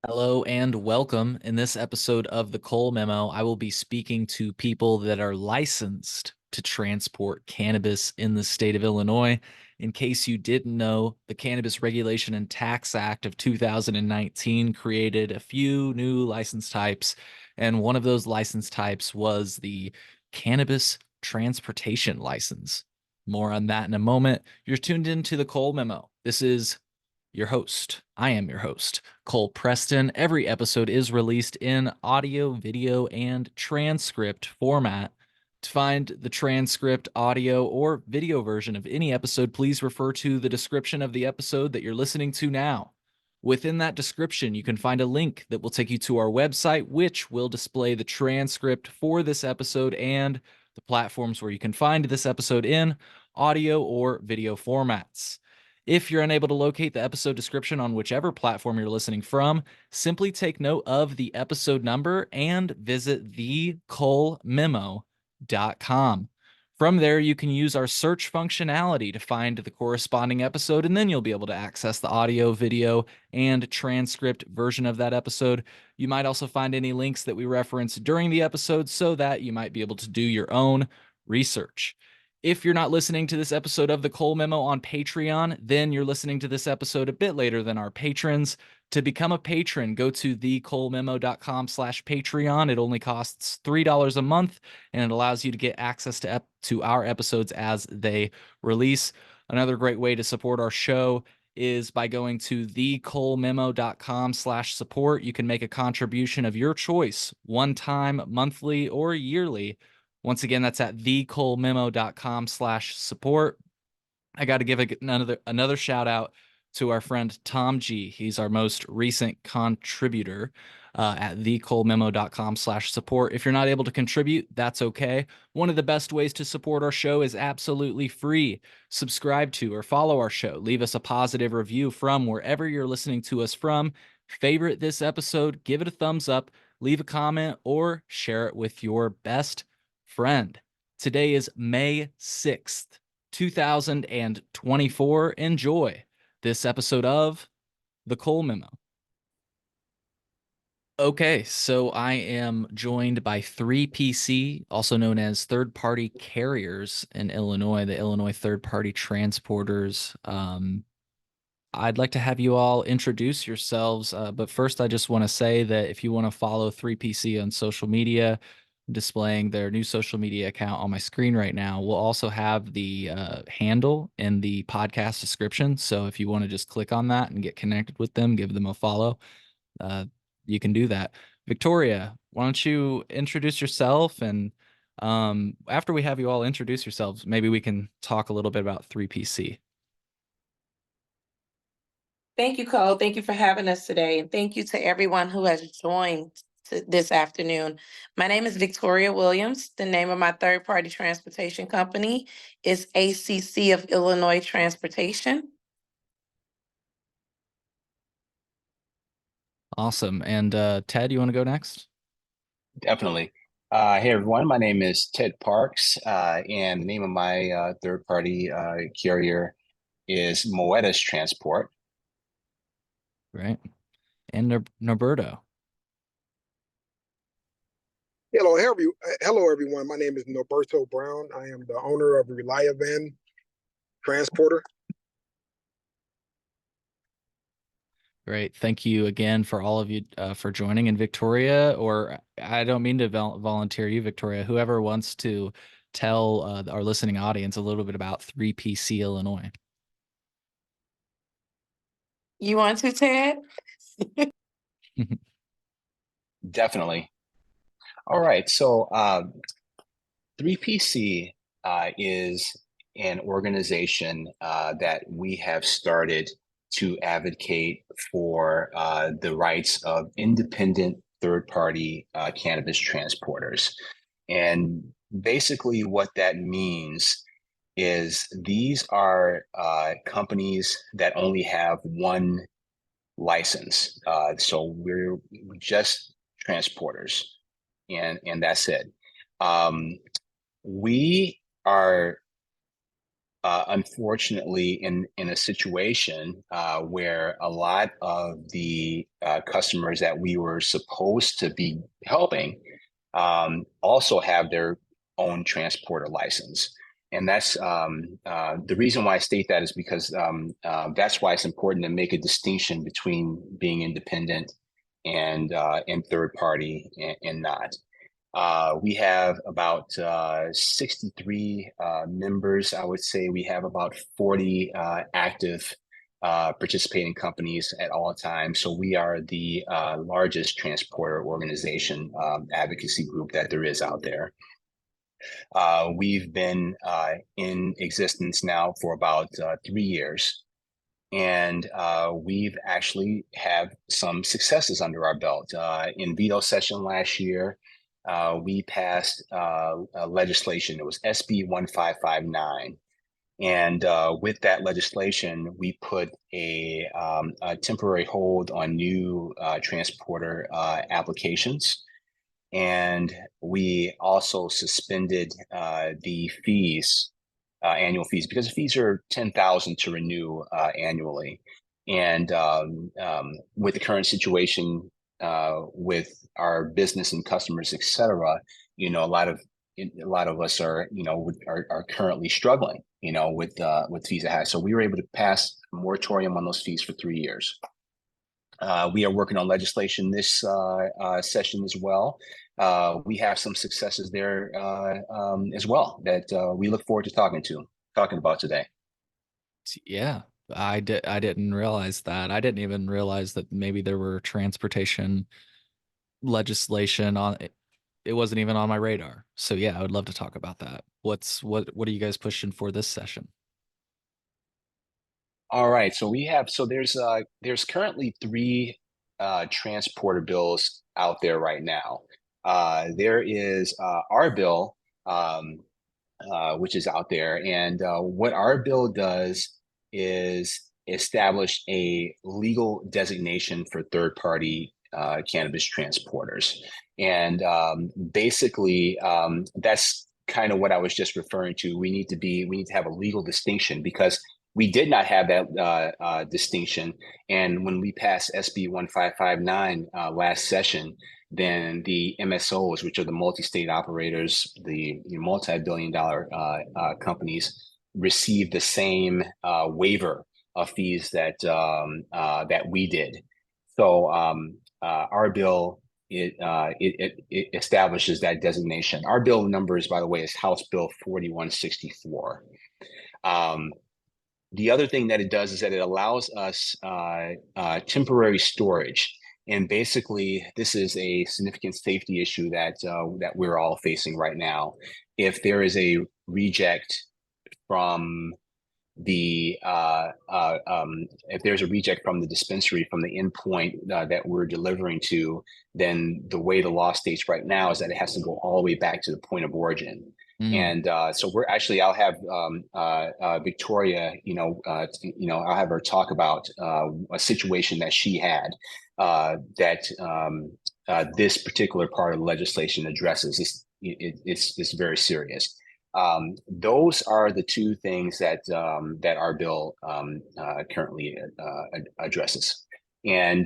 Hello and welcome. In this episode of the Cole Memo, I will be speaking to people that are licensed to transport cannabis in the state of Illinois. In case you didn't know, the Cannabis Regulation and Tax Act of 2019 created a few new license types, and one of those license types was the cannabis transportation license. More on that in a moment. You're tuned into the Cole Memo. This is your host. I am your host, Cole Preston. Every episode is released in audio, video, and transcript format. To find the transcript, audio, or video version of any episode, please refer to the description of the episode that you're listening to now. Within that description, you can find a link that will take you to our website, which will display the transcript for this episode and the platforms where you can find this episode in audio or video formats. If you're unable to locate the episode description on whichever platform you're listening from, simply take note of the episode number and visit thecolememo.com. From there, you can use our search functionality to find the corresponding episode, and then you'll be able to access the audio, video, and transcript version of that episode. You might also find any links that we reference during the episode so that you might be able to do your own research. If you're not listening to this episode of the Cole Memo on Patreon, then you're listening to this episode a bit later than our patrons. To become a patron, go to thecolememo.com/Patreon. It only costs $3 a month, and it allows you to get access to our episodes as they release. Another great way to support our show is by going to thecolememo.com/support. You can make a contribution of your choice, one time, monthly, or yearly. Once again, that's at thecolememo.com/support. I got to give another shout out to our friend Tom G. He's our most recent contributor at thecolememo.com/support. If you're not able to contribute, that's okay. One of the best ways to support our show is absolutely free. Subscribe to or follow our show. Leave us a positive review from wherever you're listening to us from. Favorite this episode, give it a thumbs up, leave a comment, or share it with your best friend. Today is May 6th, 2024. Enjoy this episode of The Cole Memo. Okay, so I am joined by 3PC, also known as third-party carriers in Illinois, the Illinois third-party transporters. I'd like to have you all introduce yourselves, but first I just want to say that if you want to follow 3PC on social media, I'm displaying their new social media account on my screen right now. We'll also have the handle in the podcast description. So if you want to just click on that and get connected with them, give them a follow, uh, you can do that. Victoria, why don't you introduce yourself? And after we have you all introduce yourselves, maybe we can talk a little bit about 3PC. Thank you, Cole. Thank you for having us today. And thank you to everyone who has joined this afternoon. My name is Victoria Williams. The name of my third-party transportation company is ACC of Illinois Transportation. Awesome. And Ted, you want to go next? Definitely. Hey, everyone. My name is Ted Parks, and the name of my third-party carrier is Moedas Transport. Right. And Norberto. Hello, everyone. My name is Norberto Brown. I am the owner of Reliavan Transporter. Great. Thank you again for all of you for joining. And Victoria, or I don't mean to volunteer you, Victoria, whoever wants to tell our listening audience a little bit about 3PC Illinois. You want to, Ted? Definitely. All right. So 3PC is an organization that we have started to advocate for the rights of independent third-party cannabis transporters. And basically what that means is these are companies that only have one license. So we're just transporters, and that's it. We are unfortunately in a situation where a lot of the customers that we were supposed to be helping also have their own transporter license. And that's the reason why I state that is because that's why it's important to make a distinction between being independent and third party and not. We have about 63 members. I would say we have about 40 active participating companies at all times. So we are the largest transporter organization advocacy group that there is out there. We've been in existence now for about 3 years. And we've actually have some successes under our belt. In veto session last year, we passed legislation. It was SB 1559. And with that legislation, we put a temporary hold on new transporter applications. And we also suspended the fees, annual fees, because the fees are 10,000 to renew annually. And with the current situation with our business and customers, et cetera, a lot of us are currently struggling, with fees ahead. So we were able to pass a moratorium on those fees for 3 years. We are working on legislation this session as well. We have some successes there as well that we look forward to talking about today. Yeah, I didn't realize that. I didn't even realize that maybe there were transportation legislation on it. It wasn't even on my radar. So yeah, I would love to talk about that. What are you guys pushing for this session? All right, so there's currently 3 transporter bills out there right now. There is our bill, which is out there, and what our bill does is establish a legal designation for third-party cannabis transporters, and basically that's kind of what I was just referring to. We need to have a legal distinction because we did not have that distinction. And when we passed SB 1559 last session, then the MSOs, which are the multi-state operators, the multi-billion-dollar companies, received the same waiver of fees that we did. So our bill it establishes that designation. Our bill numbers, by the way, is House Bill 4164. The other thing that it does is that it allows us temporary storage. And basically, this is a significant safety issue that we're all facing right now. If there is a reject from the if there's a reject from the dispensary, from the endpoint that we're delivering to, then the way the law states right now is that it has to go all the way back to the point of origin. And so I'll have Victoria, I'll have her talk about a situation that she had that this particular part of the legislation addresses. It's very serious. Those are the 2 things that our bill currently addresses. And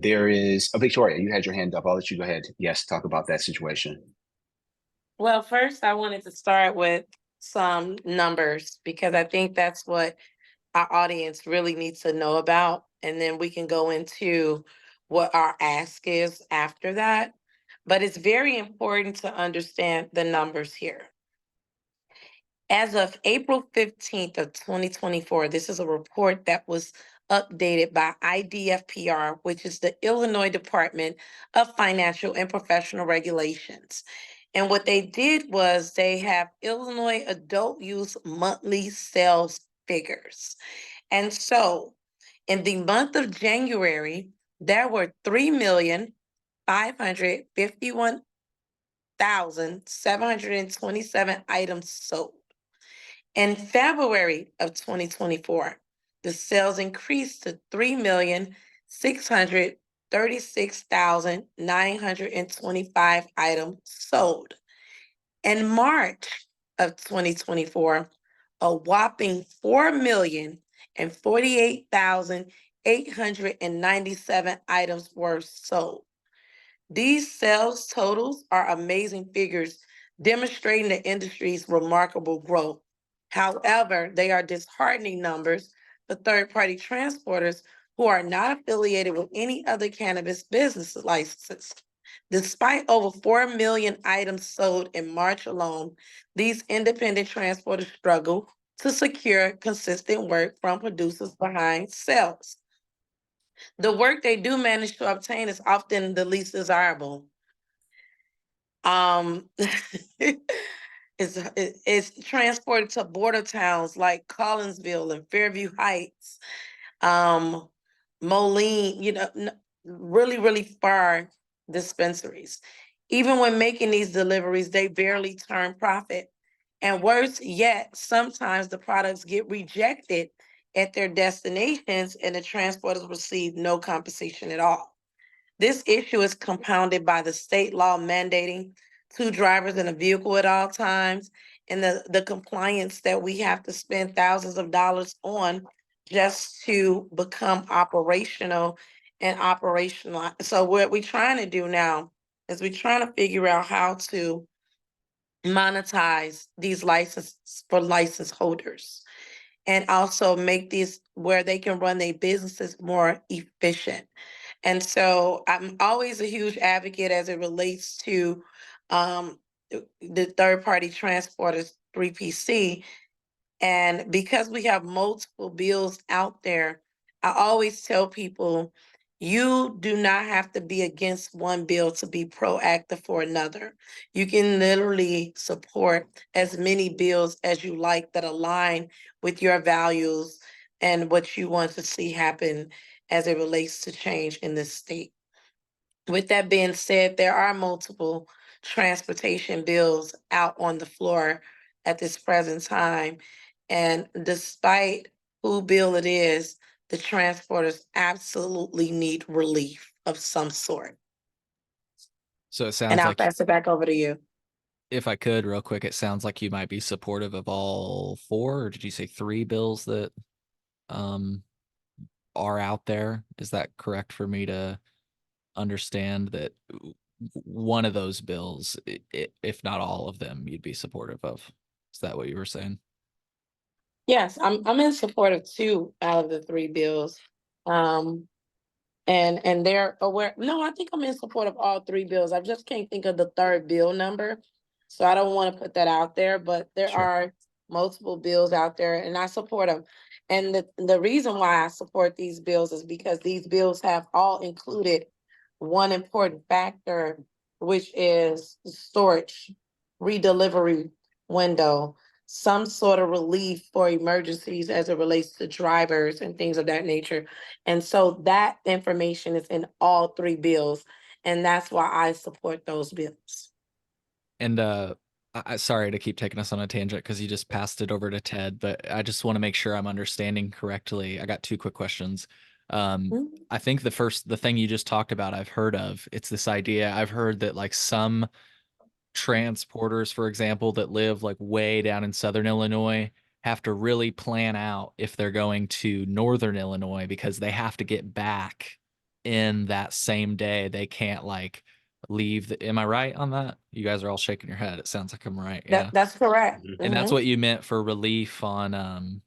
there is Victoria, you had your hand up. I'll let you go ahead. Yes, talk about that situation. Well, first, I wanted to start with some numbers because I think that's what our audience really needs to know about. And then we can go into what our ask is after that. But it's very important to understand the numbers here. As of April 15th of 2024, this is a report that was updated by IDFPR, which is the Illinois Department of Financial and Professional Regulations. And what they did was they have Illinois adult use monthly sales figures. And so in the month of January, there were 3,551,727 items sold. In February of 2024, the sales increased to 3,636,925 items sold. In March of 2024, a whopping 4,048,897 items were sold. These sales totals are amazing figures, demonstrating the industry's remarkable growth. However, they are disheartening numbers for third-party transporters who are not affiliated with any other cannabis business licenses. Despite over 4 million items sold in March alone, these independent transporters struggle to secure consistent work from producers behind sales. The work they do manage to obtain is often the least desirable. Um, it's transported to border towns like Collinsville and Fairview Heights, um, Moline, really, really far dispensaries. Even when making these deliveries, they barely turn profit. And worse yet, sometimes the products get rejected at their destinations and the transporters receive no compensation at all. This issue is compounded by the state law mandating 2 drivers in a vehicle at all times and the compliance that we have to spend thousands of dollars on just to become operational and operational. So what we're trying to do now is we're trying to figure out how to monetize these licenses for license holders and also make these where they can run their businesses more efficient. And so I'm always a huge advocate as it relates to the third party transporters 3PC. And because we have multiple bills out there, I always tell people you do not have to be against one bill to be proactive for another. You can literally support as many bills as you like that align with your values and what you want to see happen as it relates to change in this state. With that being said, there are multiple transportation bills out on the floor at this present time. And despite who bill it is, the transporters absolutely need relief of some sort. So it And sounds I'll like, pass it back over to you. if I could, real quick, it sounds like you might be supportive of all four, or did you say 3 bills that um are out there? Is that correct for me to understand that one of those bills, if not all of them, you'd be supportive of? Is that what you were saying? Yes, I'm in support of 2 out of the 3 bills. Um, and they're aware. No, I think I'm in support of all 3 bills. I just can't think of the third bill number. So I don't want to put that out there, but there Sure. are multiple bills out there and I support them. And the reason why I support these bills is because these bills have all included one important factor, which is storage, redelivery window, some sort of relief for emergencies as it relates to drivers and things of that nature. And so that information is in all 3 bills, and that's why I support those bills. And sorry to keep taking us on a tangent because you just passed it over to Ted, but I just want to make sure I'm understanding correctly. I got 2 quick questions. Mhm. I think the thing you just talked about, I've heard of. It's this idea. I've heard that like some transporters, for example, that live like way down in southern Illinois have to really plan out if they're going to northern Illinois because they have to get back in that same day. They can't like leave am I right on that? You guys are all shaking your head. It sounds like I'm right. Yeah. That's correct. And that's Mhm. what you meant for relief on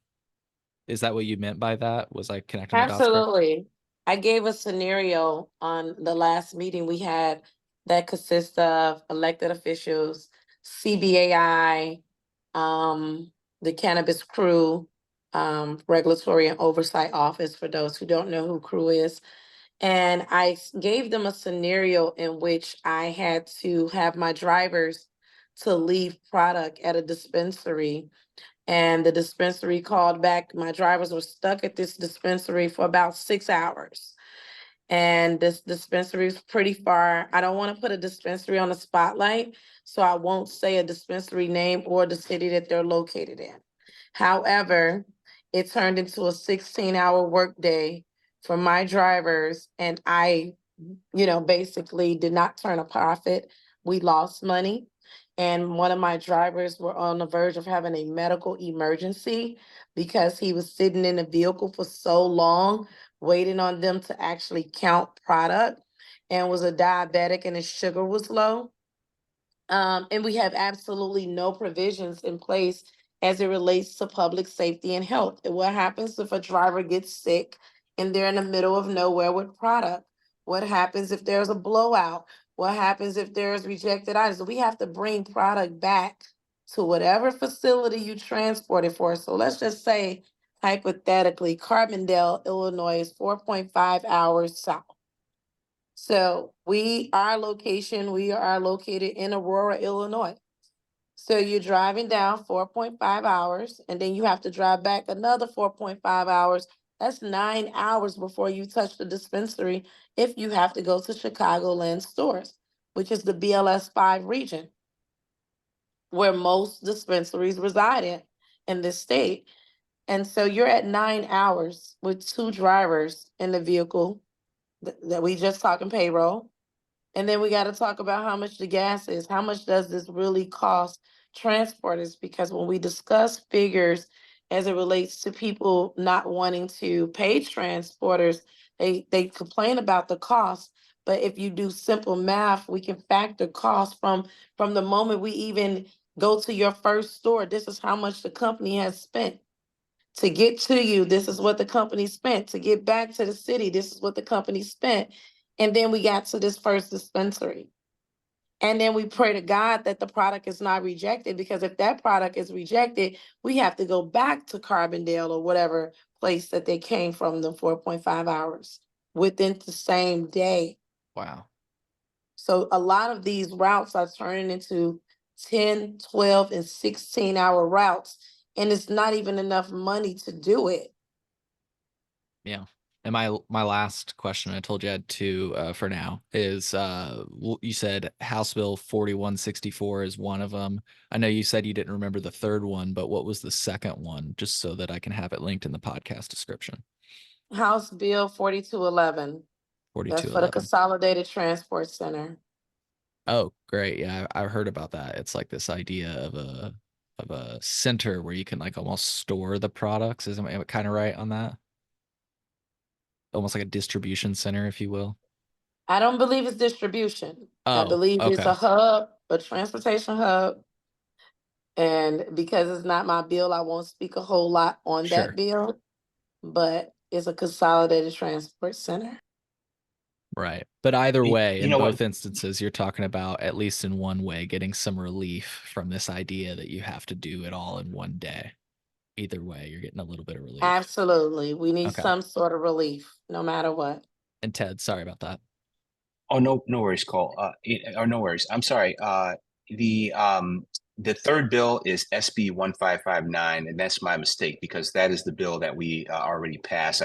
is that what you meant by that? Was I connecting the dots correct? Absolutely. I gave a scenario on the last meeting we had that consists of elected officials, CBAI, the cannabis crew, regulatory and oversight office for those who don't know who crew is. And gave them a scenario in which I had to have my drivers to leave product at a dispensary. And the dispensary called back. My drivers were stuck at this dispensary for about 6 hours. And this dispensary is pretty far. I don't want to put a dispensary on the spotlight, so I won't say a dispensary name or the city that they're located in. However, it turned into a 16-hour workday for my drivers, and I, basically did not turn a profit. We lost money. and one of my drivers were on the verge of having a medical emergency because he was sitting in the vehicle for so long, waiting on them to actually count product, and was a diabetic and his sugar was low. And we have absolutely no provisions in place as it relates to public safety and health. And what happens if a driver gets sick and they're in the middle of nowhere with product? What happens if there's a blowout? What happens if there's rejected items? We have to bring product back to whatever facility you transport it for. So let's just say, hypothetically, Carbondale, Illinois is 4.5 hours south. So we are located in Aurora, Illinois. So you're driving down 4.5 hours, and then you have to drive back another 4.5 hours. That's 9 hours before you touch the dispensary if you have to go to Chicagoland stores, which is the BLS 5 region, where most dispensaries reside in this state. And so you're at 9 hours with two drivers in the vehicle that we just talking payroll. And then we got to talk about how much the gas is. How much does this really cost transporters? Because when we discuss figures as it relates to people not wanting to pay transporters, they complain about the cost. But if you do simple math, we can factor costs from the moment we even go to your first store. This is how much the company has spent to get to you. This is what the company spent to get back to the city. This is what the company spent. And then we got to this first dispensary. And then we pray to God that the product is not rejected, because if that product is rejected, we have to go back to Carbondale or whatever place that they came from, the 4.5 hours within the same day. Wow. So a lot of these routes are turning into 10, 12, and 16-hour routes, and it's not even enough money to do it. Yeah. And my last question, I told you I had two for now, is you said House Bill 4164 is one of them. I know you said you didn't remember the third one, but what was the second one, just so that I can have it linked in the podcast description? House Bill 4211. That's for the 4211. Consolidated Transport Center. Oh, great. Yeah, I heard about that. It's like this idea of a center where you can like almost store the products. Isn't it kind of right on that? Almost like a distribution center, if you will. I don't believe it's distribution. I Oh, believe it's okay. a hub, a transportation hub. And because it's not my bill, I won't speak a whole lot on that Sure. bill, but it's a consolidated transport center. Right. But either way, You in know what? both instances, you're talking about, at least in one way, getting some relief from this idea that you have to do it all in one day. Either way, you're getting a little bit of relief. Absolutely. We need Okay. some sort of relief, no matter what. And Ted, sorry about that. Oh, no worries, Cole. Or no worries. I'm sorry. The third bill is SB 1559, and that's my mistake because that is the bill that we already passed.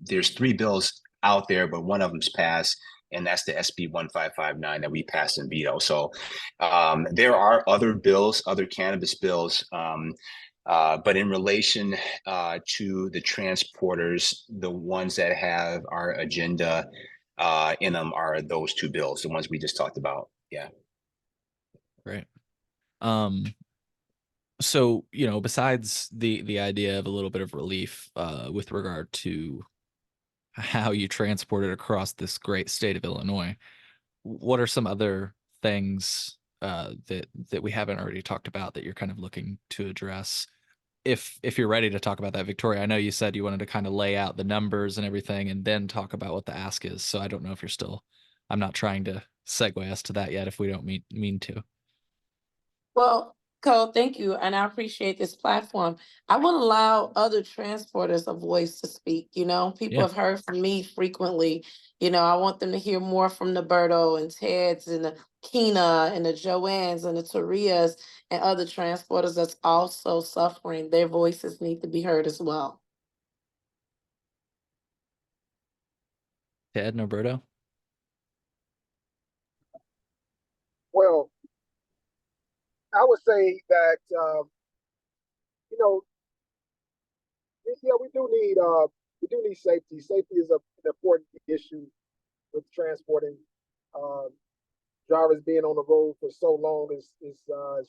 There's three bills out there, but one of them's passed, and that's the SB 1559 that we passed in veto. So there are other bills, other cannabis bills, but in relation to the transporters, the ones that have our agenda in them are those two bills, the ones we just talked about. Yeah. Great. Um, so, besides the idea of a little bit of relief with regard to how you transport it across this great state of Illinois, what are some other things that we haven't already talked about that you're kind of looking to address? If you're ready to talk about that, Victoria, I know you said you wanted to kind of lay out the numbers and everything and then talk about what the ask is. So I don't know if you're still, I'm not trying to segue us to that yet if we don't mean to. Well, Cole, thank you, and I appreciate this platform. I want to allow other transporters a voice to speak. People Yeah, have heard from me frequently. I want them to hear more from the Berto and Ted's and the Keena and the Joannes and the Tarias and other transporters that's also suffering. Their voices need to be heard as well. Ted, Norberto. Well, I would say that you know, yeah, we do need safety. Safety is an important issue with transporting um, drivers being on the road for so long is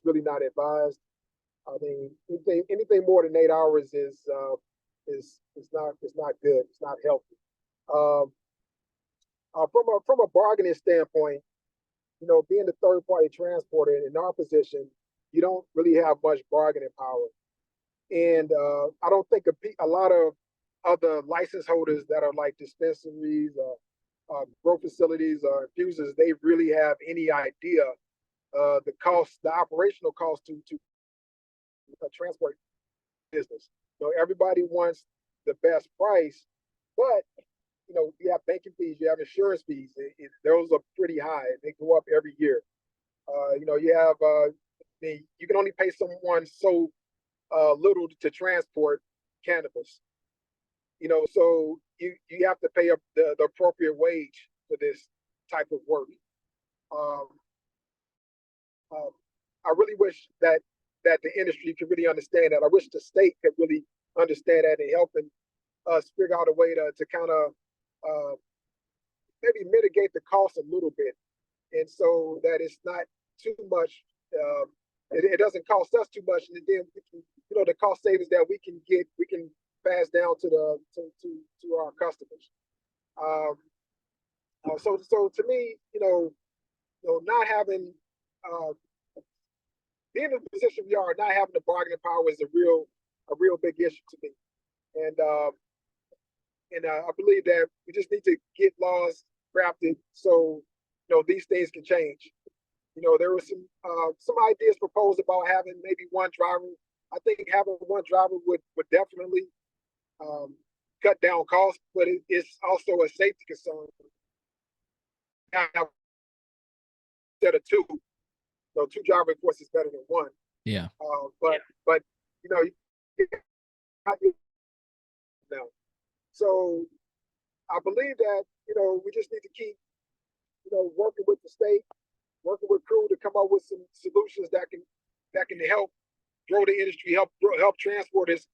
really not advised. I mean, anything more than 8 hours is not good. It's not healthy. Um, from a bargaining standpoint, being the third party transporter in our position, you don't really have much bargaining power. And I don't think a lot of other license holders that are like dispensaries, grow facilities, or infusers, they really have any idea the cost, the operational cost to transport business. Everybody wants the best price, but you have banking fees, you have insurance fees. Those are pretty high. They go up every year. You have you can only pay someone so little to transport cannabis. So you have to pay up the appropriate wage for this type of work. Um, um, I really wish that the industry could really understand that. I wish the state could really understand that and helping us figure out a way to kind of uh, maybe mitigate the cost a little bit, and so that it's not too much. It doesn't cost us too much, and then we can, the cost savings that we can pass down to our customers. Um, so to me, not having uh, being in the position we are, not having the bargaining power is a real big issue to me. And I believe that we just need to get laws crafted so these things can change. There were some ideas proposed about having maybe one driver. I think having one driver would definitely cut down costs, but it's also a safety concern. Instead of two, two driver forces is better than one. Yeah. But now, so I believe that we just need to keep working with the state, working with crew to come up with some solutions that can help grow the industry, help transporters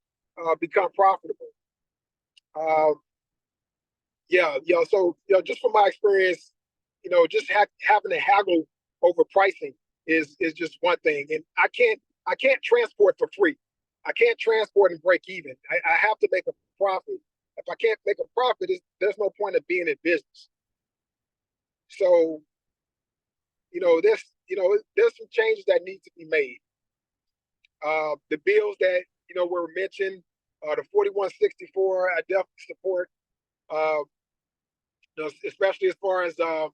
become profitable. So just from my experience, just having to haggle over pricing is just one thing, and I can't transport for free. I can't transport and break even. I have to make a profit. If I can't make a profit, there's no point of being in business. So, there's some changes that need to be made. The bills that were mentioned, the 4164, I definitely support. Especially as far as the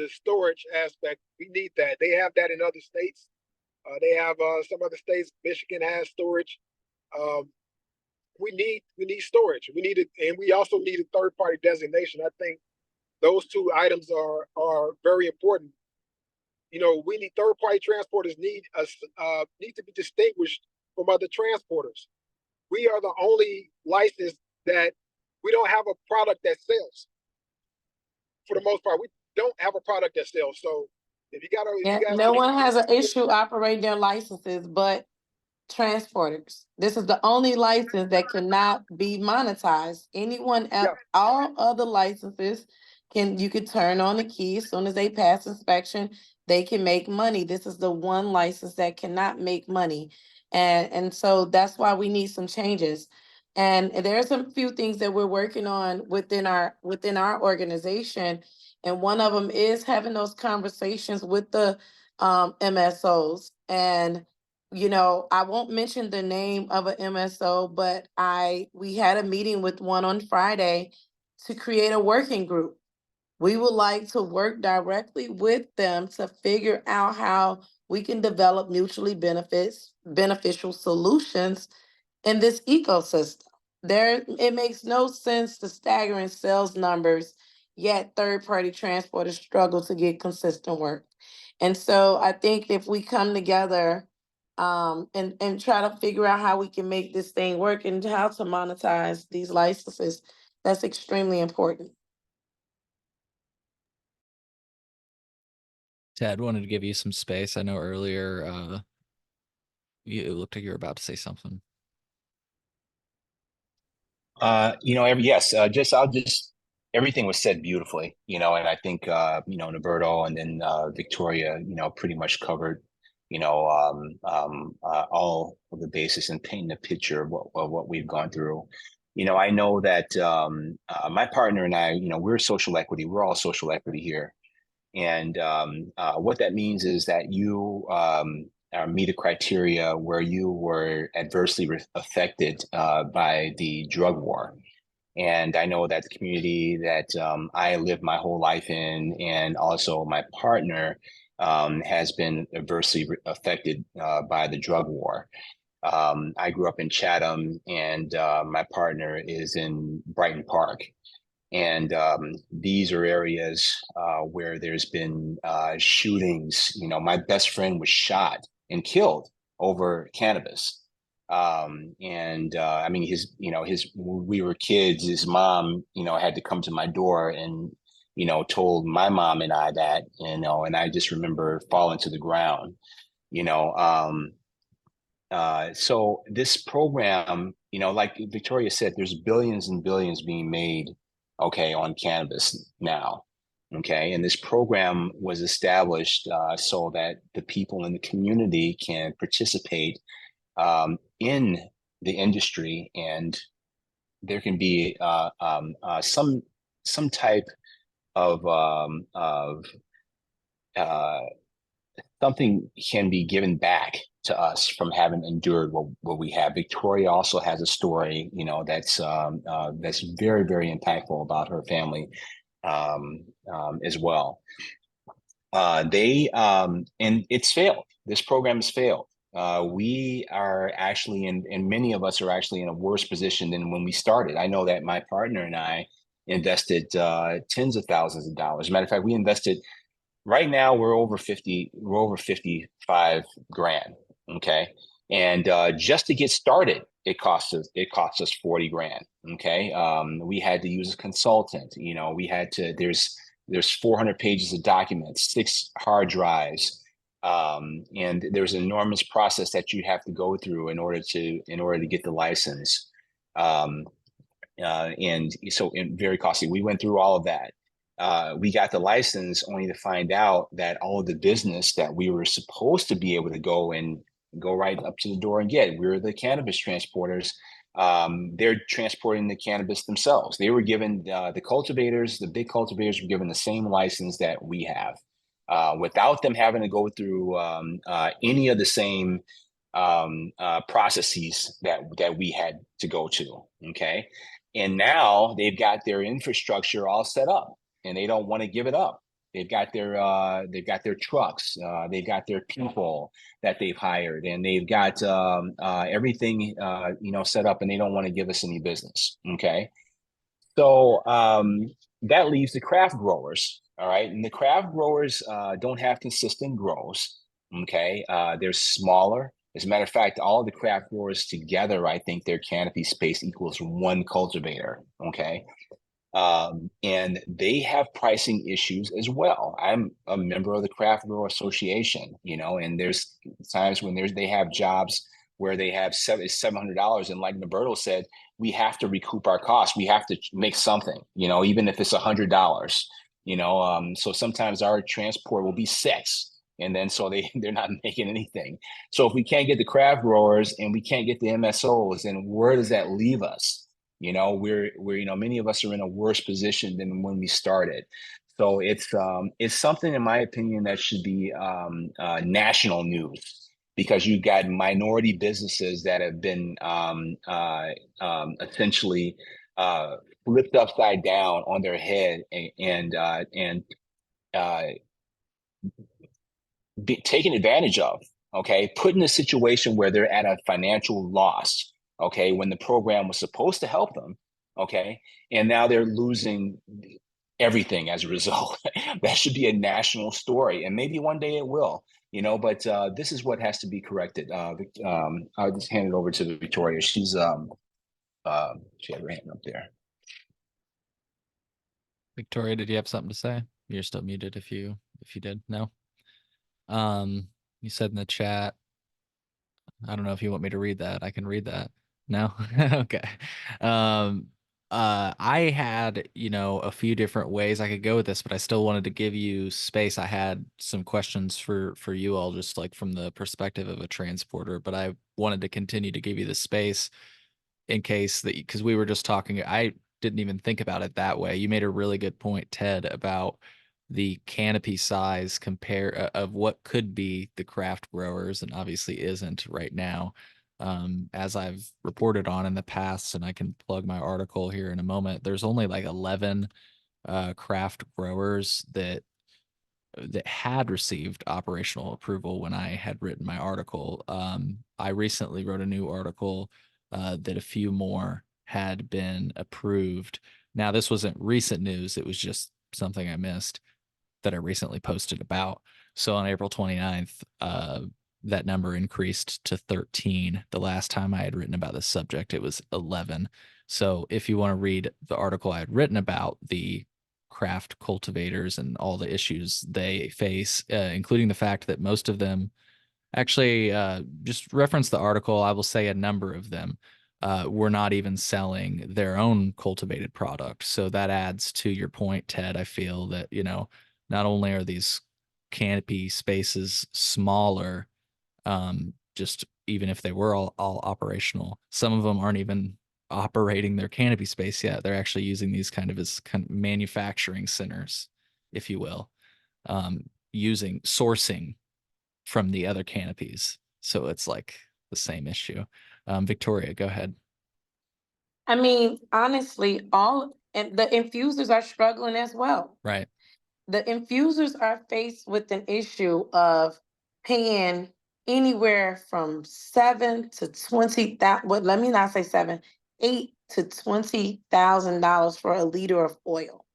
storage aspect, we need that. They have that in other states. They have some other states. Michigan has storage. We need storage. We need it, and we also need a third party designation. I think those two items are very important. We need third party transporters need to be distinguished from other transporters. We are the only license that we don't have a product that sells. For the most part, we don't have a product that sells. So if you got no one has an issue operating their licenses, but transporters. This is the only license that cannot be monetized. Anyone else, all other licenses you could turn on the key as soon as they pass inspection, they can make money. This is the one license that cannot make money. And so that's why we need some changes. And there's a few things that we're working on within our organization. And one of them is having those conversations with the MSOs. And I won't mention the name of an MSO, but we had a meeting with one on Friday to create a working group. We would like to work directly with them to figure out how we can develop mutually beneficial solutions in this ecosystem. It makes no sense to staggering sales numbers, yet third-party transporters struggle to get consistent work. And so I think if we come together and try to figure out how we can make this thing work and how to monetize these licenses, that's extremely important. Ted, wanted to give you some space. I know earlier it looked like you were about to say something. Yes. I'll just everything was said beautifully, and I think, Roberto and then Victoria, pretty much covered, all of the basis and painting a picture of what we've gone through. I know that my partner and I, we're social equity. We're all social equity here. And what that means is that you meet a criteria where you were adversely affected by the drug war. And I know that the community that I lived my whole life in, and also my partner, has been adversely affected by the drug war. I grew up in Chatham, and my partner is in Brighton Park. And these are areas where there's been shootings. My best friend was shot and killed over cannabis. And I mean, when we were kids, his mom, had to come to my door and, told my mom and I that, and I just remember falling to the ground, you know. So this program, like Victoria said, there's billions and billions being made, okay, on cannabis now. Okay, and this program was established so that the people in the community can participate in the industry, and there can be some type of uh, something can be given back to us from having endured what we have. Victoria also has a story, that's very, very impactful about her family as well. And it's failed. This program has failed. We are actually and many of us are actually in a worse position than when we started. I know that my partner and I invested tens of thousands of dollars. As a matter of fact, we invested right now we're over 55 grand. Okay. And just to get started, it costs us 40 grand. Okay. We had to use a consultant, there's 400 pages of documents, 6 hard drives. And there's an enormous process that you have to go through in order to get the license. And so very costly. We went through all of that. We got the license only to find out that all of the business that we were supposed to be able to go right up to the door and get. We're the cannabis transporters. They're transporting the cannabis themselves. They were given the cultivators, the big cultivators were given the same license that we have, without them having to go through any of the same processes that we had to go to. Okay. And now they've got their infrastructure all set up and they don't want to give it up. They've got their trucks, they've got their people that they've hired, and they've got everything set up, and they don't want to give us any business. Okay, so that leaves the craft growers. All right, and the craft growers don't have consistent grows. Okay, they're smaller. As a matter of fact, all the craft growers together, I think their canopy space equals 1 cultivator. Okay, and they have pricing issues as well. I'm a member of the Craft Grower Association, and there's times when they have jobs where they have $700, and like Roberto said, we have to recoup our costs. We have to make something, even if it's $100. So sometimes our transport will be 6. And then so they're not making anything. So if we can't get the craft growers and we can't get the MSOs, then where does that leave us? We're many of us are in a worse position than when we started. So it's something, in my opinion, that should be national news, because you've got minority businesses that have been essentially flipped upside down on their head and taken advantage of. Okay, put in a situation where they're at a financial loss. Okay, when the program was supposed to help them. Okay, and now they're losing everything as a result. That should be a national story, and maybe one day it will. But this is what has to be corrected. I'll just hand it over to Victoria. She had her hand up there. Victoria, did you have something to say? You're still muted if you did. No. You said in the chat, I don't know if you want me to read that. I can read that. No? Okay. I had, a few different ways I could go with this, but I still wanted to give you space. I had some questions for you all, just like from the perspective of a transporter, but I wanted to continue to give you the space in case that, because we were just talking, I didn't even think about it that way. You made a really good point, Ted, about the canopy size of what could be the craft growers and obviously isn't right now. As I've reported on in the past, and I can plug my article here in a moment, there's only like 11 craft growers that had received operational approval when I had written my article. I recently wrote a new article that a few more had been approved. Now, this wasn't recent news, it was just something I missed that I recently posted about. So on April 29th, that number increased to 13. The last time I had written about this subject, it was 11. So if you want to read the article I had written about the craft cultivators and all the issues they face, including the fact that most of them actually, just reference the article, I will say a number of them were not even selling their own cultivated product. So that adds to your point, Ted. I feel that, not only are these canopy spaces smaller, just even if they were all operational, some of them aren't even operating their canopy space yet. They're actually using these kind of as kind of manufacturing centers, if you will, using sourcing from the other canopies. So it's like the same issue. Victoria, go ahead. I mean, honestly, all and the infusers are struggling as well. Right. The infusers are faced with an issue of paying anywhere from 7 to 20,000. Well, let me not say seven, $8 to $20,000 for a liter of oil.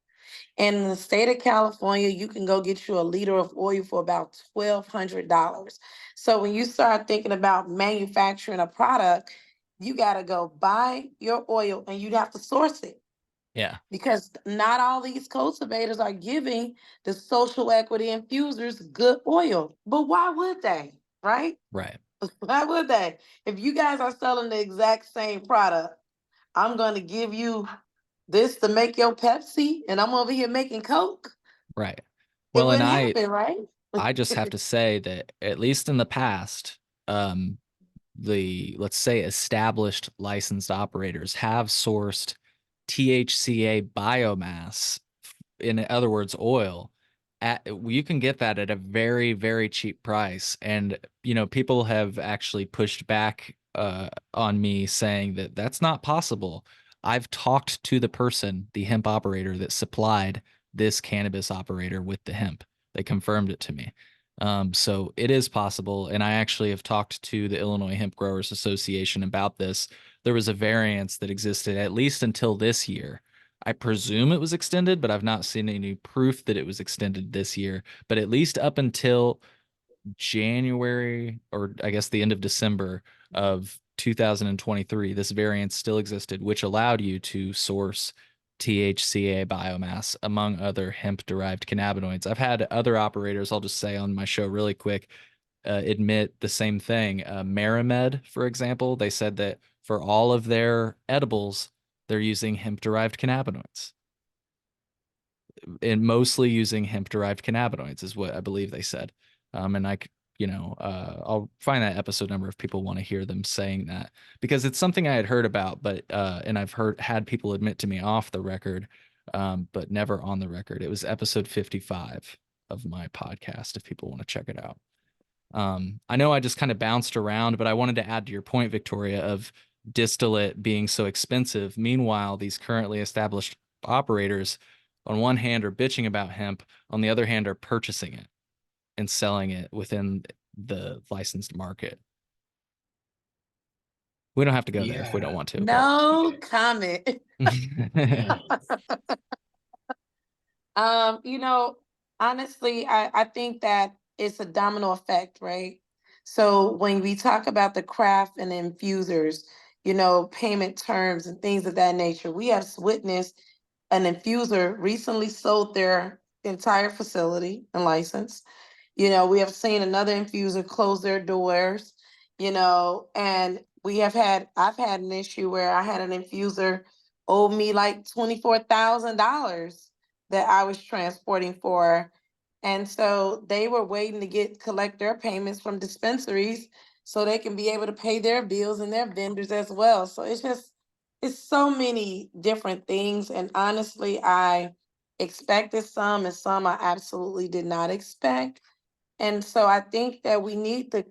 And in the state of California, you can go get you a liter of oil for about $1,200. So when you start thinking about manufacturing a product, you got to go buy your oil and you'd have to source it Yeah. because not all these cultivators are giving the social equity infusers good oil. But why would they? Right? Right. Why would they? If you guys are selling the exact same product, I'm going to give you this to make your Pepsi, and I'm over here making Coke. Right. It Well, and wouldn't I happen, right? I just have to say that at least in the past, the let's say established licensed operators have sourced THCA biomass, in other words, oil. You can get that at a very, very cheap price, and people have actually pushed back on me saying that that's not possible. I've talked to the person, the hemp operator that supplied this cannabis operator with the hemp. They confirmed it to me. So it is possible. And I actually have talked to the Illinois Hemp Growers Association about this. There was a variance that existed at least until this year. I presume it was extended, but I've not seen any proof that it was extended this year. But at least up until January, or I guess the end of December of 2023, this variance still existed, which allowed you to source THCA biomass among other hemp derived cannabinoids. I've had other operators, I'll just say on my show really quick, admit the same thing. Marimed, for example, they said that for all of their edibles, they're using hemp derived cannabinoids, and mostly using hemp derived cannabinoids is what I believe they said. And I'll find that episode number if people want to hear them saying that, because it's something I had heard about, but and I've had people admit to me off the record, but never on the record. It was episode 55 of my podcast if people want to check it out. I know I just kind of bounced around, but I wanted to add to your point, Victoria, of distillate being so expensive. Meanwhile, these currently established operators, on one hand, are bitching about hemp, on the other hand, are purchasing it and selling it within the licensed market. We don't have to go there if we don't Yeah. want to, but No comment. You know, honestly, I think that it's a domino effect, right? So when we talk about the craft and the infusers, payment terms and things of that nature, we have witnessed an infuser recently sold their entire facility and license. We have seen another infuser close their doors, and I've had an issue where I had an infuser owed me like $24,000 that I was transporting for. And so they were waiting to collect their payments from dispensaries so they can be able to pay their bills and their vendors as well. So it's so many different things. And honestly, I expected some and some I absolutely did not expect. And so I think that we need to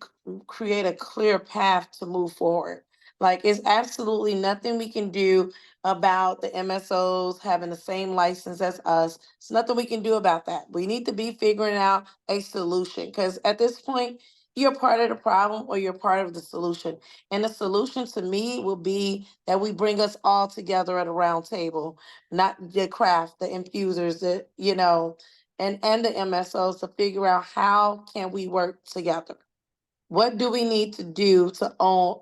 create a clear path to move forward. Like, it's absolutely nothing we can do about the MSOs having the same license as us. It's nothing we can do about that. We need to be figuring out a solution, because at this point, you're part of the problem or you're part of the solution. And the solution to me will be that we bring us all together at a round table, not the craft, the infusers, and the MSOs, to figure out how can we work together. What do we need to do to earn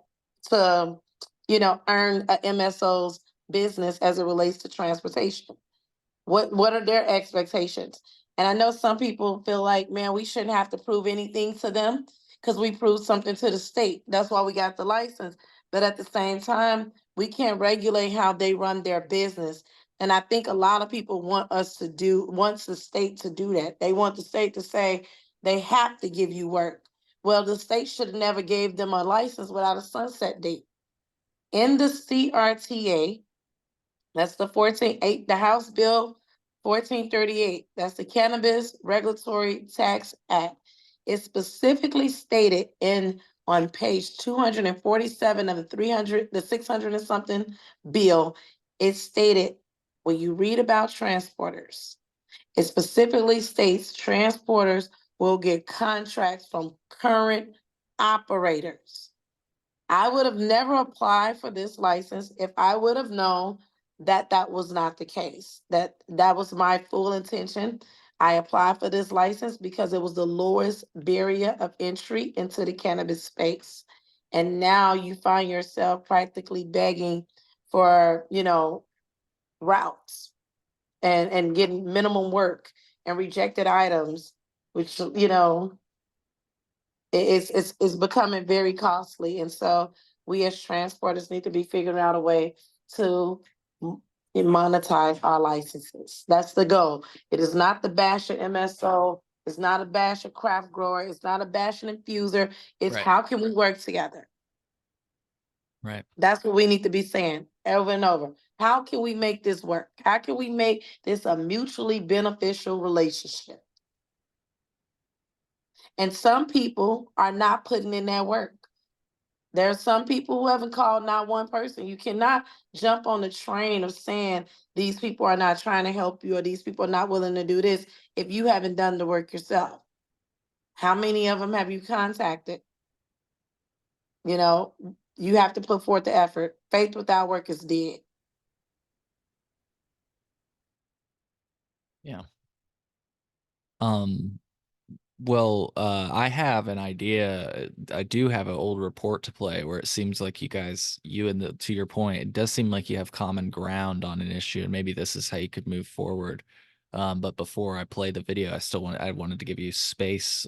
a MSO's business as it relates to transportation? What are their expectations? And I know some people feel like, man, we shouldn't have to prove anything to them because we proved something to the state. That's why we got the license. But at the same time, we can't regulate how they run their business. And I think a lot of people wants the state to do that. They want the state to say they have to give you work. Well, the state should have never gave them a license without a sunset date. In the CRTA, that's the House Bill 1438. That's the Cannabis Regulatory Tax Act. It specifically stated on page 247 of the 600 and something bill. It stated, when you read about transporters, it specifically states transporters will get contracts from current operators. I would have never applied for this license if I would have known that that was not the case, that was my full intention. I applied for this license because it was the lowest barrier of entry into the cannabis space. And now you find yourself practically begging for, routes and getting minimum work and rejected items, which, it's becoming very costly. And so we as transporters need to be figuring out a way to monetize our licenses. That's the goal. It is not the bash of MSO. It's not a bash of craft grower. It's not a bash of infuser. It's Right. how can we work together? Right. That's what we need to be saying over and over. How can we make this work? How can we make this a mutually beneficial relationship? And some people are not putting in that work. There are some people who haven't called not one person. You cannot jump on the train of saying these people are not trying to help you or these people are not willing to do this if you haven't done the work yourself. How many of them have you contacted? You have to put forth the effort. Faith without work is dead. Yeah. Well, I have an idea. I do have an old report to play where it seems like to your point, it does seem like you have common ground on an issue, and maybe this is how you could move forward. But before I play the video, I wanted to give you space.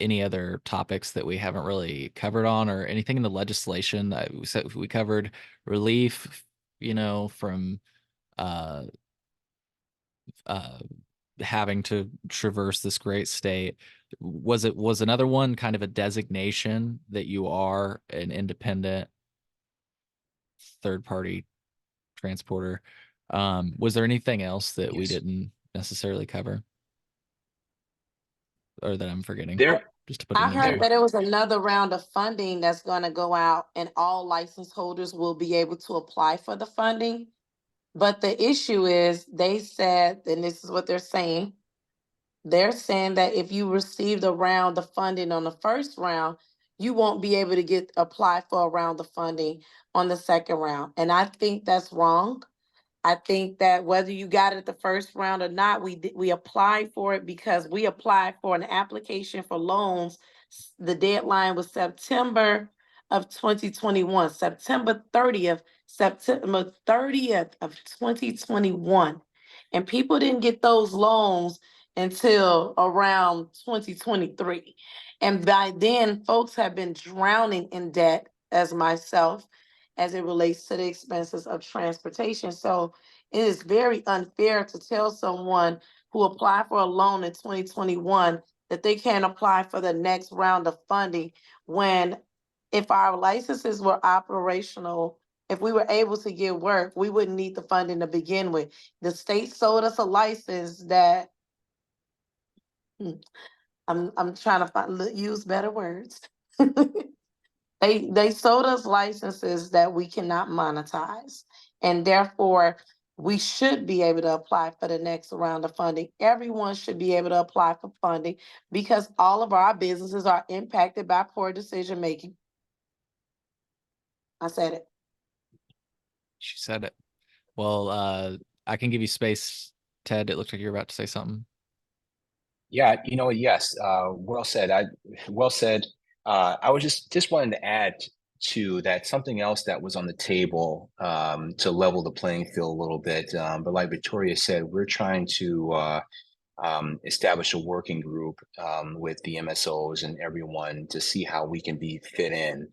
Any other topics that we haven't really covered on, or anything in the legislation that we covered relief, from uh, uh, having to traverse this great state. Was another one kind of a designation that you are an independent third party transporter? Was there anything else that we Yes. didn't necessarily cover or that I'm forgetting? There, Just to put it I in heard there. that it was another round of funding that's going to go out and all license holders will be able to apply for the funding. But the issue is they said, and this is what they're saying that if you received a round of funding on the first round, you won't be able to apply for a round of funding on the second round. And I think that's wrong. I think that whether you got it the first round or not, we applied for it because we applied for an application for loans. The deadline was September of 2021, September 30th of 2021. And people didn't get those loans until around 2023. And by then, folks have been drowning in debt, as myself. as it relates to the expenses of transportation. So it is very unfair to tell someone who applied for a loan in 2021 that they can't apply for the next round of funding when if our licenses were operational, if we were able to get work, we wouldn't need the funding to begin with. The state sold us a license that hmm, I'm trying to use better words. They sold us licenses that we cannot monetize, and therefore we should be able to apply for the next round of funding. Everyone should be able to apply for funding because all of our businesses are impacted by poor decision making. I said it. She said it. Well, I can give you space, Ted. It looks like you're about to say something. Yeah, you know, yes, well said. Well said. I was just wanted to add to that something else that was on the table to level the playing field a little bit. But like Victoria said, we're trying to establish a working group with the MSOs and everyone to see how we can be fit in.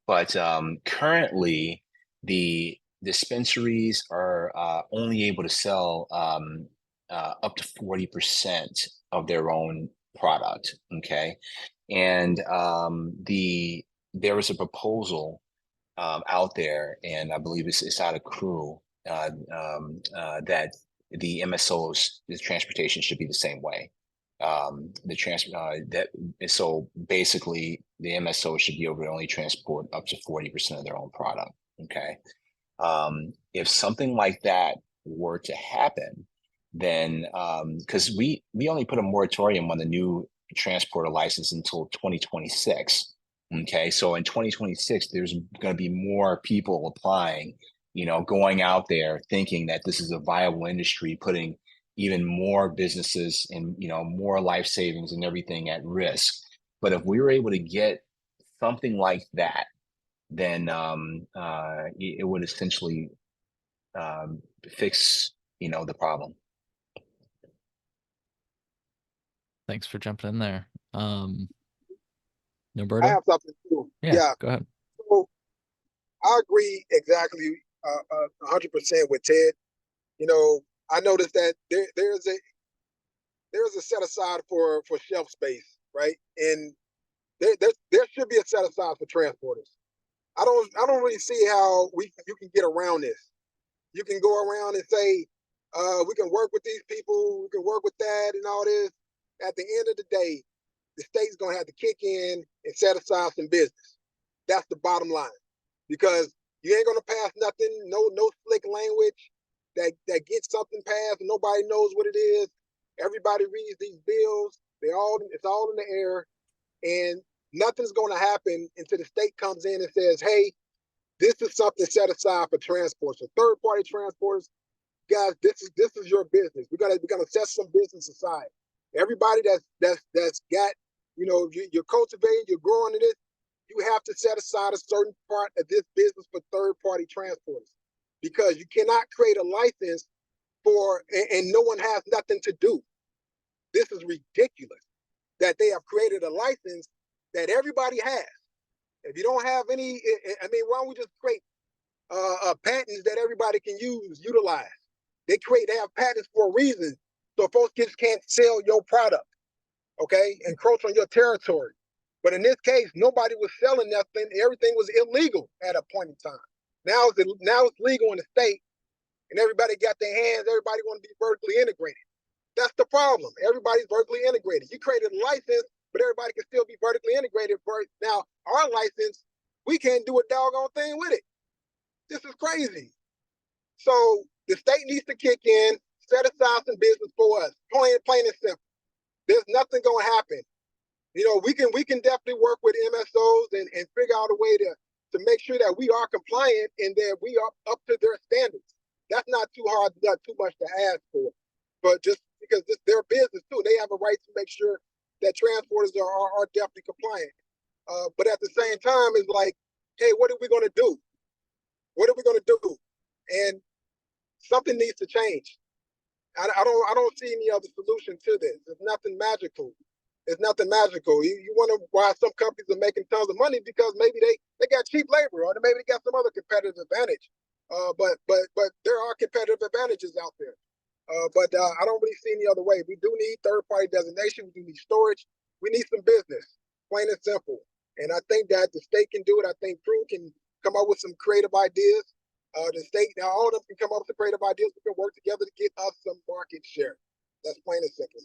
But currently, the dispensaries are only able to sell up to 40% of their own product. Okay, and there was a proposal out there, and I believe it's out of crew that the MSOs, the transportation should be the same way. So basically the MSO should be able to only transport up to 40% of their own product. Okay. If something like that were to happen, then because we only put a moratorium on the new transporter license until 2026. Okay, so in 2026, there's going to be more people applying, going out there thinking that this is a viable industry, putting even more businesses and, more life savings and everything at risk. But if we were able to get something like that, then it would essentially fix, the problem. Thanks for jumping in there. I Norberto? have something too. Yeah, go ahead. So I agree exactly 100% with Ted. I noticed that there's a set aside for shelf space, right? And there should be a set aside for transporters. I don't really see how you can get around this. You can go around and say, we can work with these people, we can work with that and all this. At the end of the day, the state's gonna have to kick in and set aside some business. That's the bottom line. Because you ain't gonna pass nothing, no slick language that gets something passed and nobody knows what it is. Everybody reads these bills, it's all in the air, and nothing's gonna happen until the state comes in and says, hey, this is something set aside for transport. So third party transporters, guys, this is your business. We gotta set some business aside. Everybody that's got, you're cultivating, you're growing in it, you have to set aside a certain part of this business for third party transporters, because you cannot create a license and no one has nothing to do. This is ridiculous that they have created a license that everybody has. If you don't have any, why don't we just create patents that everybody can utilize? They have patents for a reason, so folks just can't sell your product, okay? Encroach on your territory. But in this case, nobody was selling nothing. Everything was illegal at a point in time. Now it's legal in the state, and everybody got their hands. Everybody want to be vertically integrated. That's the problem. Everybody's vertically integrated. You created a license, but everybody can still be vertically integrated. Now, our license, we can't do a doggone thing with it. This is crazy. So the state needs to kick in, set aside some business for us. Plain and simple. There's nothing going to happen. We can definitely work with MSOs and figure out a way to make sure that we are compliant and that we are up to their standards. That's not too hard, not too much to ask for. But just because it's their business too, they have a right to make sure that transporters are definitely compliant. But at the same time, it's like, hey, what are we going to do? What are we going to do? And something needs to change. I don't see any other solution to this. There's nothing magical. It's nothing magical. You wonder why some companies are making tons of money because maybe they got cheap labor or maybe they got some other competitive advantage. But there are competitive advantages out there. But I don't really see any other way. We do need third-party designation. We do need storage. We need some business, plain and simple. And I think that the state can do it. I think Crew can come up with some creative ideas. The state, now all of them can come up with some creative ideas. We can work together to get us some market share. That's plain and simple.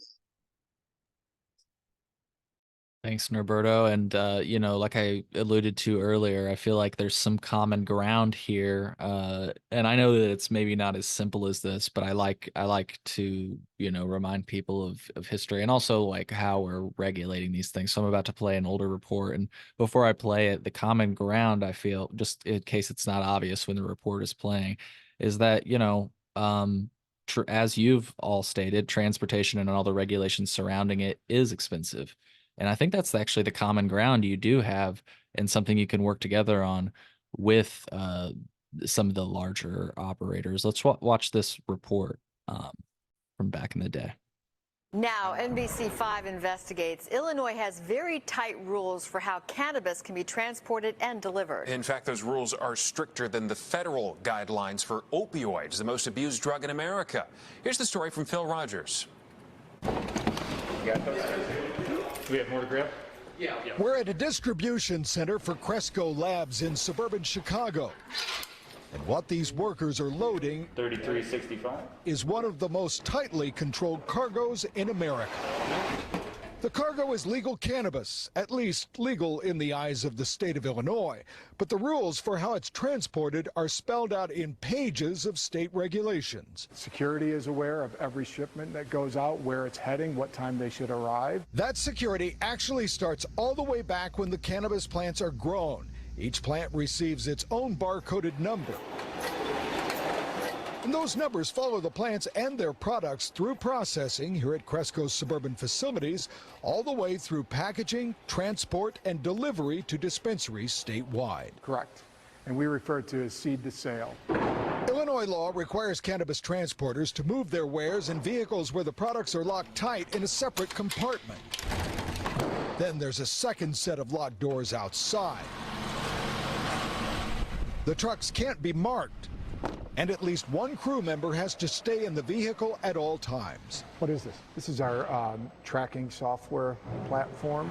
Thanks, Norberto. And like I alluded to earlier, I feel like there's some common ground here. And I know that it's maybe not as simple as this, but I like to, remind people of history and also like how we're regulating these things. So I'm about to play an older report. And before I play it, the common ground I feel, just in case it's not obvious when the report is playing, is that, as you've all stated, transportation and all the regulations surrounding it is expensive. And I think that's actually the common ground you do have and something you can work together on with some of the larger operators. Let's watch this report from back in the day. Now, NBC5 investigates. Illinois has very tight rules for how cannabis can be transported and delivered. In fact, those rules are stricter than the federal guidelines for opioids, the most abused drug in America. Here's the story from Phil Rogers. You got those? Do we have more to grab? Yeah. We're at a distribution center for Cresco Labs in suburban Chicago. And what these workers are loading 3365 is one of the most tightly controlled cargoes in America. The cargo is legal cannabis, at least legal in the eyes of the state of Illinois. But the rules for how it's transported are spelled out in pages of state regulations. Security is aware of every shipment that goes out, where it's heading, what time they should arrive. That security actually starts all the way back when the cannabis plants are grown. Each plant receives its own barcoded number. And those numbers follow the plants and their products through processing here at Cresco's suburban facilities, all the way through packaging, transport, and delivery to dispensaries statewide. Correct. And we refer to as seed to sale. Illinois law requires cannabis transporters to move their wares in vehicles where the products are locked tight in a separate compartment. Then there's a second set of locked doors outside. The trucks can't be marked, and at least one crew member has to stay in the vehicle at all times. What is this? This is our tracking software platform.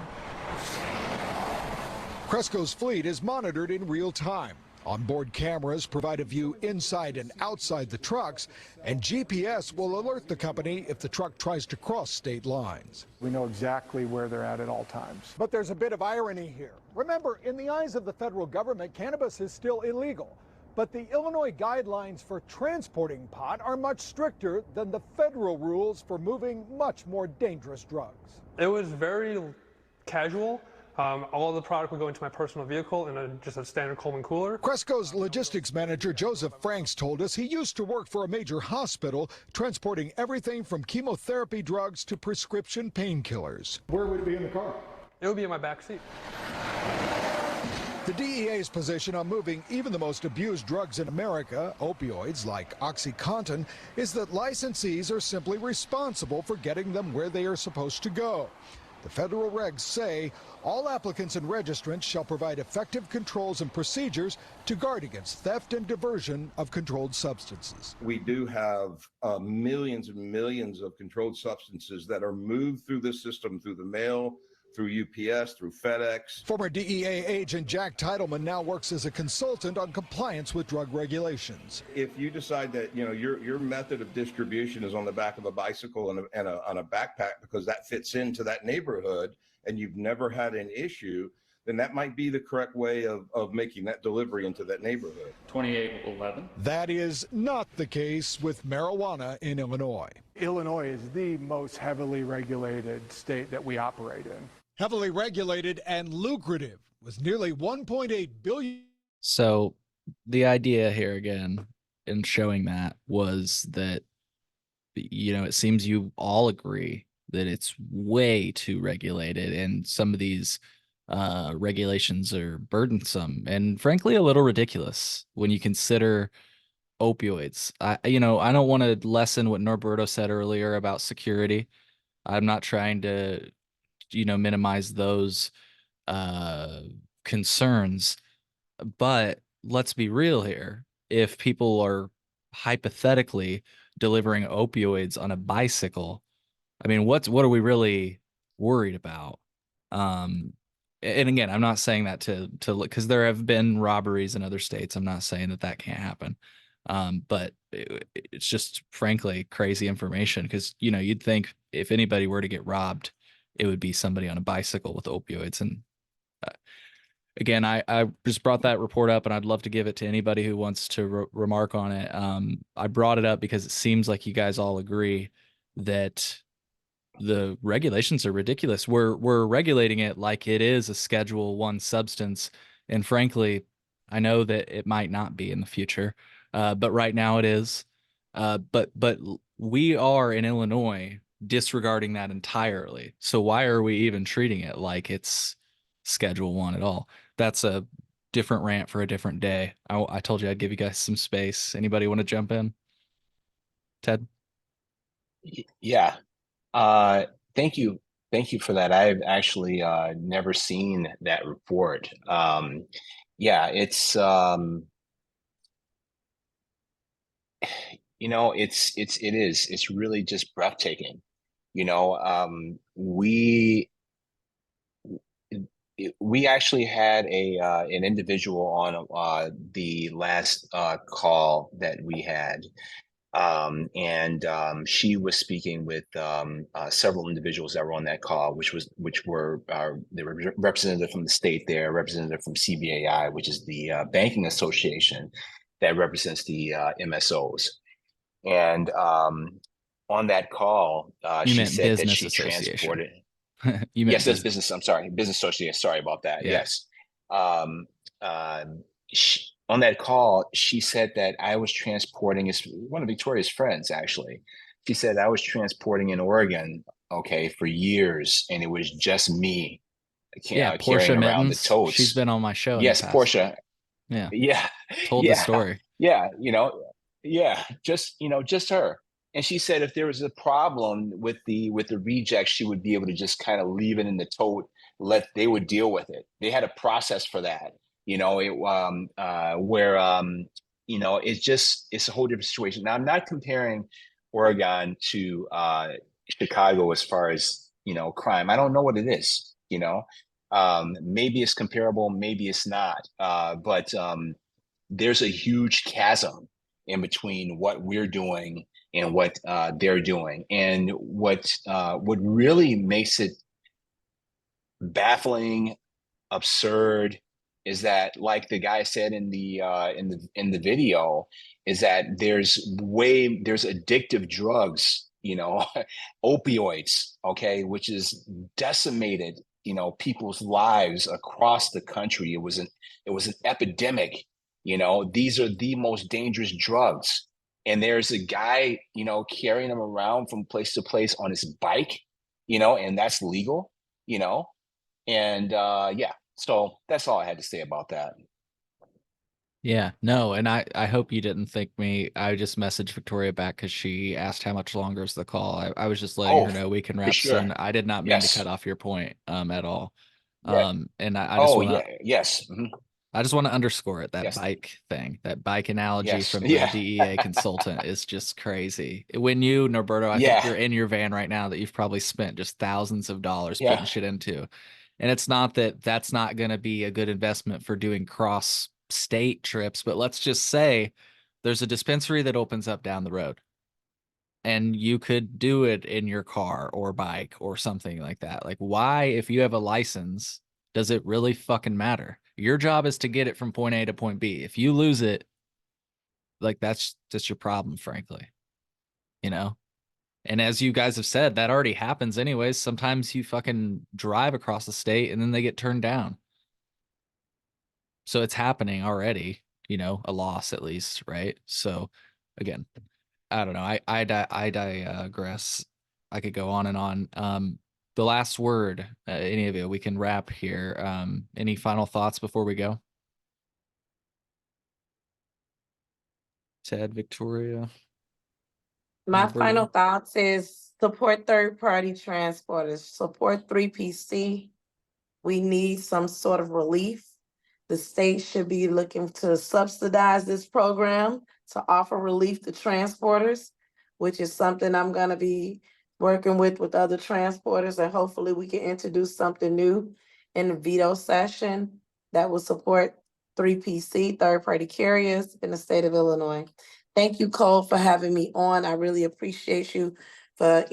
Cresco's fleet is monitored in real time. Onboard cameras provide a view inside and outside the trucks, and GPS will alert the company if the truck tries to cross state lines. We know exactly where they're at all times. But there's a bit of irony here. Remember, in the eyes of the federal government, cannabis is still illegal. But the Illinois guidelines for transporting pot are much stricter than the federal rules for moving much more dangerous drugs. It was very casual. All of the product would go into my personal vehicle in just a standard Coleman cooler. Cresco's logistics manager, Joseph Franks, told us he used to work for a major hospital, transporting everything from chemotherapy drugs to prescription painkillers. Where would it be in the car? It would be in my back seat. The DEA's position on moving even the most abused drugs in America, opioids like OxyContin, is that licensees are simply responsible for getting them where they are supposed to go. The federal regs say all applicants and registrants shall provide effective controls and procedures to guard against theft and diversion of controlled substances. We do have millions and millions of controlled substances that are moved through the system, through the mail, through UPS, through FedEx. Former DEA agent Jack Titleman now works as a consultant on compliance with drug regulations. If you decide that your method of distribution is on the back of a bicycle and on a backpack because that fits into that neighborhood and you've never had an issue, then that might be the correct way of making that delivery into that neighborhood. 2811. That is not the case with marijuana in Illinois. Illinois is the most heavily regulated state that we operate in. Heavily regulated and lucrative with nearly 1.8 billion. So the idea here again in showing that was that, it seems you all agree that it's way too regulated and some of these regulations are burdensome and frankly a little ridiculous when you consider opioids. I don't want to lessen what Norberto said earlier about security. I'm not trying to minimize those concerns. But let's be real here. If people are hypothetically delivering opioids on a bicycle, I mean, what are we really worried about? Um, and again, I'm not saying that to because there have been robberies in other states. I'm not saying that can't happen. But it's just frankly crazy information because you'd think if anybody were to get robbed, it would be somebody on a bicycle with opioids. And again, I just brought that report up, and I'd love to give it to anybody who wants to remark on it. I brought it up because it seems like you guys all agree that the regulations are ridiculous. We're regulating it like it is a Schedule 1 substance, and frankly, I know that it might not be in the future, but right now it is. But we are in Illinois disregarding that entirely. So why are we even treating it like it's Schedule 1 at all? That's a different rant for a different day. I told you I'd give you guys some space. Anybody want to jump in? Ted? Yeah. Thank you. Thank you for that. I've actually never seen that report. Yeah, it's really just breathtaking. We actually had an individual on the last call that we had, and she was speaking with several individuals that were on that call, which were they were representative from the state there, representative from CBAI, which is the banking association that represents the MSOs. And on that call, You she meant said that business she association. transported. You meant Yes, that's business. business. I'm sorry, business associate. Sorry about that. Yeah. Yes. Um, uh, on that call, she said that I was transporting, is one of Victoria's friends, actually. She said I was transporting in Oregon, okay, for years, and it was just me Yeah, carrying Portia around the Mittens. She's totes. been on my show in the Yes, past. Portia. Yeah. Yeah, Told the yeah, story. yeah, yeah, just her. And she said if there was a problem with the reject, she would be able to just kind of leave it in the tote, they would deal with it. They had a process for that, where it's a whole different situation. Now I'm not comparing Oregon to Chicago as far as crime. I don't know what it is, maybe it's comparable, maybe it's not. But there's a huge chasm in between what we're doing and what they're doing. And what really makes it baffling, absurd, is that, like the guy said in the video, is that there's addictive drugs, opioids, okay, which is decimated, people's lives across the country. It was an epidemic. These are the most dangerous drugs, and there's a guy, carrying them around from place to place on his bike, and that's legal, and yeah, so that's all I had to say about that. Yeah, no, and I hope you didn't think me. I just messaged Victoria back because she asked how much longer is the call. I was just letting Oh, her know we can for wrap sure. soon. I did not mean to cut Yes. off your point at all. Yeah. And I just Oh, want to yeah. Yes. I just want to underscore it. That Yes. bike thing, that bike analogy Yes. from the Yeah. DEA consultant is just crazy. When you, Norberto, I think Yeah. you're in your van right now that you've probably spent just thousands of dollars putting Yeah. shit into. And it's not that that's not going to be a good investment for doing cross state trips, but let's just say there's a dispensary that opens up down the road and you could do it in your car or bike or something like that. Like, why, if you have a license, does it really fucking matter? Your job is to get it from point A to point B. If you lose it, like that's just your problem, frankly. You know? And as you guys have said, that already happens anyways. Sometimes you fucking drive across the state and then they get turned down. So it's happening already, a loss at least, right? So again, I don't know. I digress. I could go on and on. The last word, any of you, we can wrap here. Any final thoughts before we go? Ted, Victoria, My Norberto? final thoughts is Support third-party transporters, support 3PC. We need some sort of relief. The state should be looking to subsidize this program to offer relief to transporters, which is something I'm gonna be working with other transporters, and hopefully we can introduce something new in the veto session that will support 3PC, third-party carriers in the state of Illinois. Thank you, Cole, for having me on. I really appreciate you for,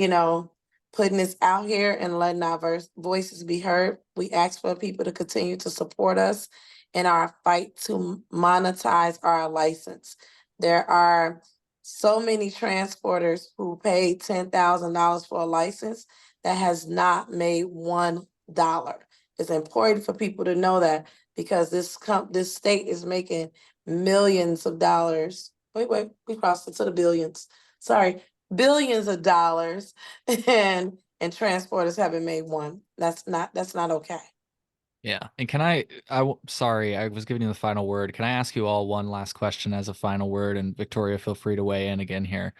putting this out here and letting our voices be heard. We ask for people to continue to support us in our fight to monetize our license. There are so many transporters who paid $10,000 for a license that has not made $1. It's important for people to know that because this state is making millions of dollars. Wait, we crossed into the billions. Sorry, billions of dollars, and transporters haven't made one. That's not okay. Yeah. And sorry, I was giving you the final word. Can I ask you all one last question as a final word? And Victoria, feel free to weigh in again here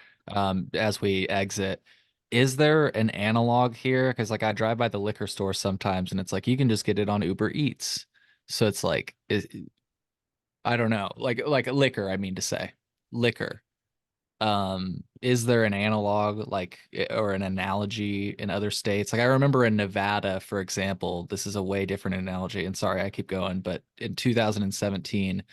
as we exit. Is there an analog here? Because like I drive by the liquor store sometimes and it's like you can just get it on Uber Eats. So it's like, I don't know, like liquor, I mean to say, liquor. Is there an analog or an analogy in other states? Like I remember in Nevada, for example, this is a way different analogy, and sorry I keep going, but in 2017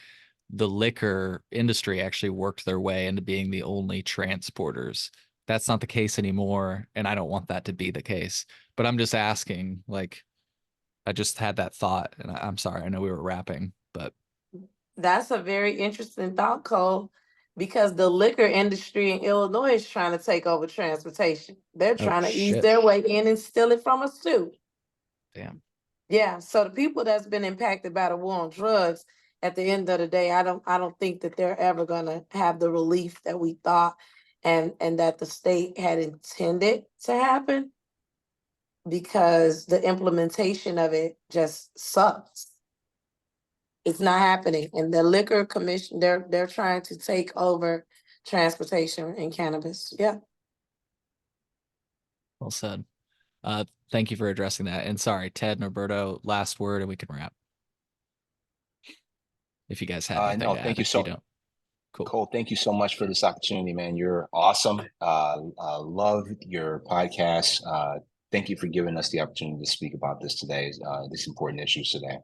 the liquor industry actually worked their way into being the only transporters. That's not the case anymore, and I don't want that to be the case, but I'm just asking, like, I just had that thought, and I'm sorry, I know we were wrapping, but That's a very interesting thought, Cole, because the liquor industry in Illinois is trying to take over transportation. They're oh trying to ease shit, their way in and steal it from us too. damn. Yeah, so the people that's been impacted by the war on drugs, at the end of the day, I don't think that they're ever gonna have the relief that we thought and that the state had intended to happen, because the implementation of it just sucks. It's not happening. And the liquor commission, they're trying to take over transportation and cannabis. Yeah. Well said. Thank you for addressing that. And sorry, Ted and Roberto, last word and we can wrap. If you guys have anything No, to thank add, you if you so don't. Cool. Cole, thank you so much for this opportunity, man. You're awesome. Love your podcast. Thank you for giving us the opportunity to speak about this today, these important issues today.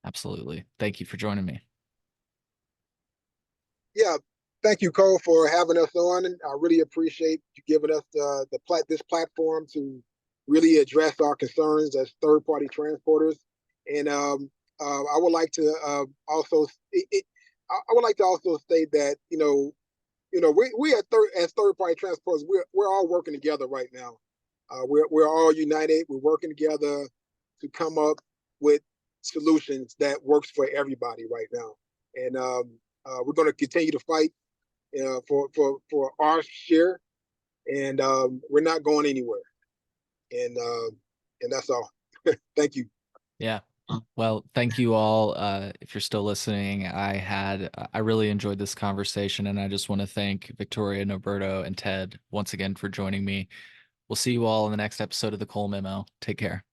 Absolutely. Thank you for joining me. Yeah, thank you, Cole, for having us on. I really appreciate you giving us this platform to really address our concerns as third-party transporters. And I would like to also I would like to also state that we as third-party transporters, we're all working together right now. We're all united. We're working together to come up with solutions that works for everybody right now. And we're going to continue to fight for our share, and we're not going anywhere. And that's all. Thank you. Yeah. Well, thank you all. If you're still listening, I really enjoyed this conversation, and I just want to thank Victoria, Norberto, and Ted once again for joining me. We'll see you all in the next episode of the Cole Memo. Take care.